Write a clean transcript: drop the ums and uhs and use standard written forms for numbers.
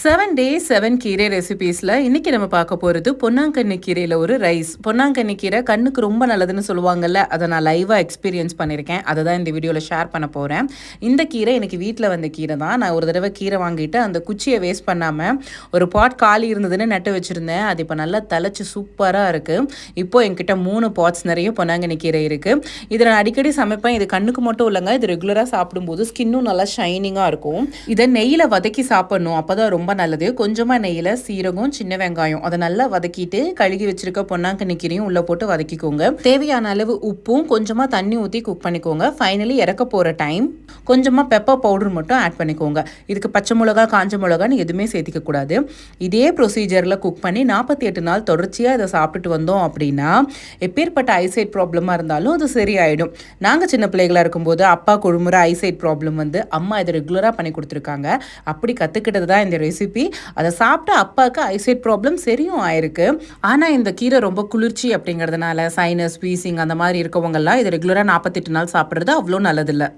7 days 7 கீரை ரெசிபீஸில் இன்றைக்கி நம்ம பார்க்க போகிறது பொன்னாங்கண்ணி கீரையில் ஒரு ரைஸ். பொன்னாங்கண்ணி கீரை கண்ணுக்கு ரொம்ப நல்லதுன்னு சொல்லுவாங்கள்ல, அதை நான் லைவாக எக்ஸ்பீரியன்ஸ் பண்ணியிருக்கேன். அதை தான் இந்த வீடியோவில் ஷேர் பண்ண போகிறேன். இந்த கீரை எனக்கு வீட்டில் வந்த கீரை தான். நான் ஒரு தடவை கீரை வாங்கிட்டு அந்த குச்சியை வேஸ்ட் பண்ணாமல் ஒரு பாட் காலி இருந்ததுன்னு நட்டு வச்சுருந்தேன். அது இப்போ நல்லா தலைச்சி சூப்பராக இருக்குது. இப்போது என்கிட்ட 3 பாட்ஸ் நிறைய பொன்னாங்கண்ணி கீரை இருக்குது. இதை நான் அடிக்கடி சமைப்பேன். இது கண்ணுக்கு மட்டும் இல்லைங்க, இது ரெகுலராக சாப்பிடும்போது ஸ்கின்னும் நல்லா ஷைனிங்காக இருக்கும். இதை நெய்யில் வதக்கி சாப்பிடணும், அப்போ தான் ரொம்ப நல்லது. கொஞ்சமாக நெய்யில் சீரகம், சின்ன வெங்காயம் அதை நல்லா வதக்கிட்டு கழுகி வச்சிருக்க பொன்னாங்கண்ணி கீரையும் உள்ளே போட்டு வதக்கிக்கோங்க. தேவையான அளவு உப்பும் கொஞ்சமாக தண்ணி ஊற்றி குக் பண்ணிக்கோங்க. ஃபைனலி இறக்க போகிற டைம் கொஞ்சமாக பெப்பர் பவுடர் மட்டும் ஆட் பண்ணிக்கோங்க. இதுக்கு பச்சை மிளகா, காஞ்ச மிளகான்னு எதுவுமே சேர்த்திக்க கூடாது. இதே ப்ரொசீஜரில் குக் பண்ணி 48 நாள் தொடர்ச்சியாக இதை சாப்பிட்டுட்டு வந்தோம் அப்படின்னா எப்பேற்பட்ட ஐசைட் ப்ராப்ளமாக இருந்தாலும் அது சரியாயிடும். நாங்கள் சின்ன பிள்ளைகளாக இருக்கும்போது அப்பா கொழுமுறை ஐசைட் ப்ராப்ளம் வந்து அம்மா இதை ரெகுலராக பண்ணி கொடுத்துருக்காங்க. அப்படி கற்றுக்கிட்டது தான் இந்த ரெசிபி. அதை சாப்பிட்டு அப்பாவுக்கு ஐசைட் ப்ராப்ளம் சரியும் ஆயிருக்கு. ஆனால் இந்த கீரை ரொம்ப குளிர்ச்சி அப்படிங்கிறதுனால சைனஸ், வீசிங் அந்த மாதிரி இருக்கவங்கெல்லாம் இதை ரெகுலராக 48 நாள் சாப்பிட்றது அவ்வளோ நல்லதில்லை.